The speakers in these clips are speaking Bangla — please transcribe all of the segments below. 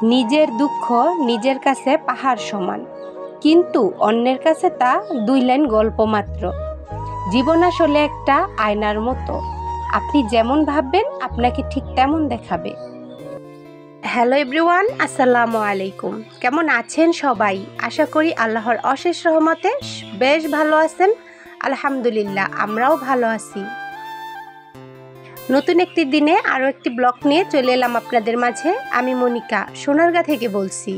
নিজের দুঃখ নিজের কাছে পাহাড় সমান, কিন্তু অন্যের কাছে তা 2 লাইন গল্প মাত্র। জীবন আসলে একটা আয়নার মতো, আপনি যেমন ভাববেন আপনাকে ঠিক তেমন দেখাবে। হ্যালো এভরিওয়ান, আসসালামু আলাইকুম। কেমন আছেন সবাই? আশা করি আল্লাহর অশেষ রহমতে বেশ ভালো আছেন। আলহামদুলিল্লাহ, আমরাও ভালো আছি। নতুন একটি দিনে আরও একটি ব্লগ নিয়ে চলে এলাম আপনাদের মাঝে। আমি মনিকা সোনারগাঁ থেকে বলছি।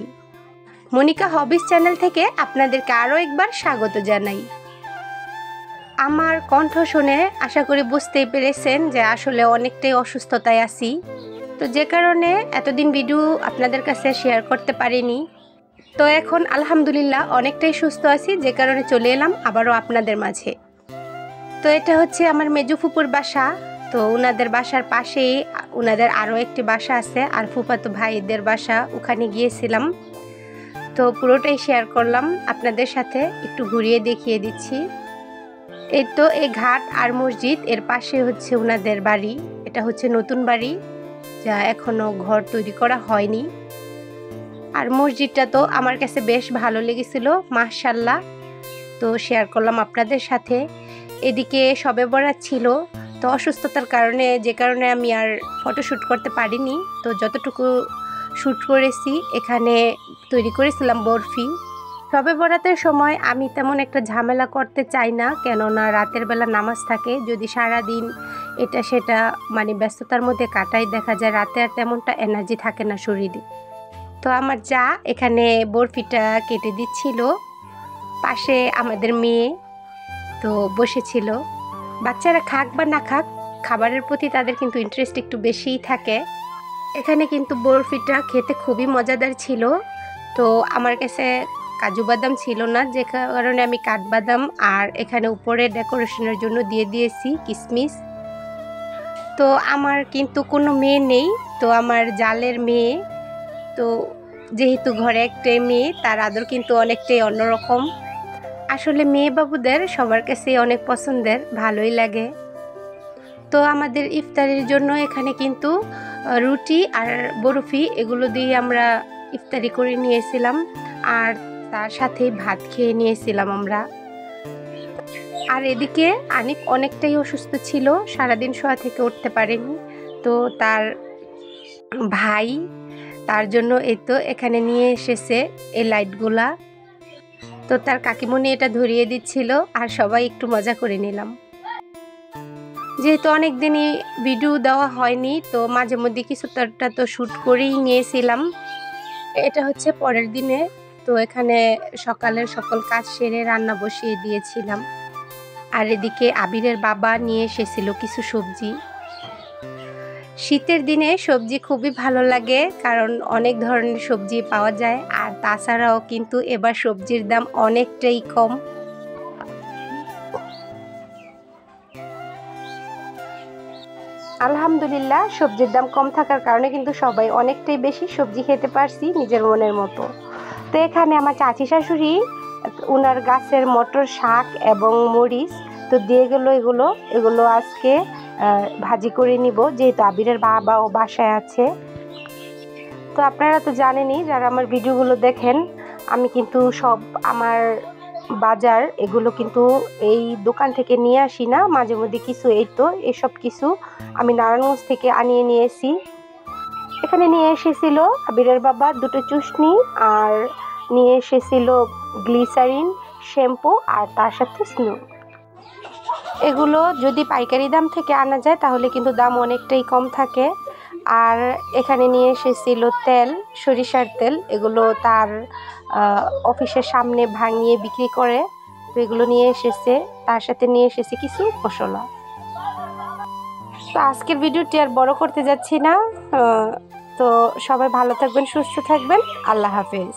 মনিকা হবিস চ্যানেল থেকে আপনাদেরকে আরও একবার স্বাগত জানাই। আমার কণ্ঠ শুনে আশা করি বুঝতেই পেরেছেন যে আসলে অনেকটাই অসুস্থতায় আছি, তো যে কারণে এতদিন ভিডিও আপনাদের কাছে শেয়ার করতে পারিনি। তো এখন আলহামদুলিল্লাহ অনেকটাই সুস্থ আছি, যে কারণে চলে এলাম আবারও আপনাদের মাঝে। তো এটা হচ্ছে আমার মেজো ফুপুর বাসা। তো ওনাদের বাসার পাশেই ওনাদের আরও একটি বাসা আছে, আর ফুফাতো ভাইদের বাসা, ওখানে গিয়েছিলাম। তো পুরোটাই শেয়ার করলাম আপনাদের সাথে, একটু ঘুরিয়ে দেখিয়ে দিচ্ছি। এই তো এই ঘাট আর মসজিদ এর পাশে হচ্ছে ওনাদের বাড়ি। এটা হচ্ছে নতুন বাড়ি, যা এখনো ঘর তৈরি করা হয়নি। আর মসজিদটা তো আমার কাছে বেশ ভালো লেগেছিল, মাশাআল্লাহ। তো শেয়ার করলাম আপনাদের সাথে। এদিকে শবে বরাত ছিল, তো অসুস্থতার কারণে যে কারণে আমি আর ফটোশ্যুট করতে পারিনি। তো যতটুকু শ্যুট করেছি এখানে তৈরি করেছিলাম বরফি। শবে বরাতের সময় আমি তেমন একটা ঝামেলা করতে চাই না, কেননা রাতের বেলা নামাজ থাকে। যদি সারা দিন এটা সেটা ব্যস্ততার মধ্যে কাটাই, দেখা যায় রাতে আর তেমনটা এনার্জি থাকে না শরীরে। তো আমার যা এখানে বরফিটা কেটে দিচ্ছিল, পাশে আমাদের মেয়ে তো বসেছিল। বাচ্চারা খাক বা না খাক, খাবারের প্রতি তাদের কিন্তু ইন্টারেস্ট একটু বেশিই থাকে। এখানে কিন্তু বরফিটা খেতে খুবই মজাদার ছিল। তো আমার কাছে কাজু বাদাম ছিল না, যে কারণে আমি কাঠবাদাম আর এখানে উপরে ডেকোরেশনের জন্য দিয়ে দিয়েছি কিশমিশ। তো আমার কিন্তু কোনো মেয়ে নেই, তো আমার জালের মেয়ে। তো যেহেতু ঘরে একটাই মেয়ে, তার আদর কিন্তু অনেকটাই অন্যরকম। আসলে মেয়ে বাবুদের সবার কাছেই অনেক পছন্দের, ভালোই লাগে। তো আমাদের ইফতারির জন্য এখানে কিন্তু রুটি আর বরফি এগুলো দিয়ে আমরা ইফতারি করে নিয়েছিলাম, আর তার সাথে ভাত খেয়ে নিয়েছিলাম আমরা। আর এদিকে আনিক অনেকটাই অসুস্থ ছিল, সারাদিন শোয়া থেকে উঠতে পারেনি। তো তার ভাই তার জন্য এই তো এখানে নিয়ে এসেছে এই লাইটগুলা। তো তার কাকিমণি এটা ধরিয়ে দিচ্ছিল, আর সবাই একটু মজা করে নিলাম। যেহেতু অনেক দিনই ভিডিও দেওয়া হয়নি, তো মাঝে মধ্যে কিছুটা তো শ্যুট করেই নিয়েছিলাম। এটা হচ্ছে পরের দিনে। তো এখানে সকালের সকল কাজ সেরে রান্না বসিয়ে দিয়েছিলাম। আর এদিকে আবিরের বাবা নিয়ে এসেছিল কিছু সবজি। শীতের দিনে সবজি খুবই ভালো লাগে, কারণ অনেক ধরনের সবজি পাওয়া যায়। আর তাছাড়াও কিন্তু এবার সবজির দাম অনেকটাই কম। আলহামদুলিল্লাহ, সবজির দাম কম থাকার কারণে কিন্তু সবাই অনেকটাই বেশি সবজি খেতে পারছি নিজের মনের মতো। তো এখানে আমার চাচি শাশুড়ি ওনার গাছের মটর শাক এবং মরিচ তো দিয়ে গেল। এগুলো আজকে ভাজি করে নিব, যেহেতু আবিরের বাবা ও বাসায় আছে। তো আপনারা তো জানেনই, যারা আমার ভিডিওগুলো দেখেন, আমি কিন্তু সব আমার বাজার এগুলো কিন্তু এই দোকান থেকে নিয়ে আসি না, মাঝে মধ্যে কিছু এসব কিছু আমি নারায়ণগঞ্জ থেকে আনিয়ে নিয়েছি। এখানে নিয়ে এসেছিল আবিরের বাবা 2টো চুষনি, আর নিয়ে এসেছিল গ্লিসারিন, শ্যাম্পু, আর তার সাথে স্নো। এগুলো যদি পাইকারি দাম থেকে আনা যায় তাহলে কিন্তু দাম অনেকটাই কম থাকে। আর এখানে নিয়ে এসেছিল তেল, সরিষার তেল। এগুলো তার অফিসের সামনে ভাঙিয়ে বিক্রি করে, তো এগুলো নিয়ে এসেছে। তার সাথে নিয়ে এসেছে কিছু মশলা। তো আজকের ভিডিওটি আর বড় করতে যাচ্ছি না। তো সবাই ভালো থাকবেন, সুস্থ থাকবেন। আল্লাহ হাফেজ।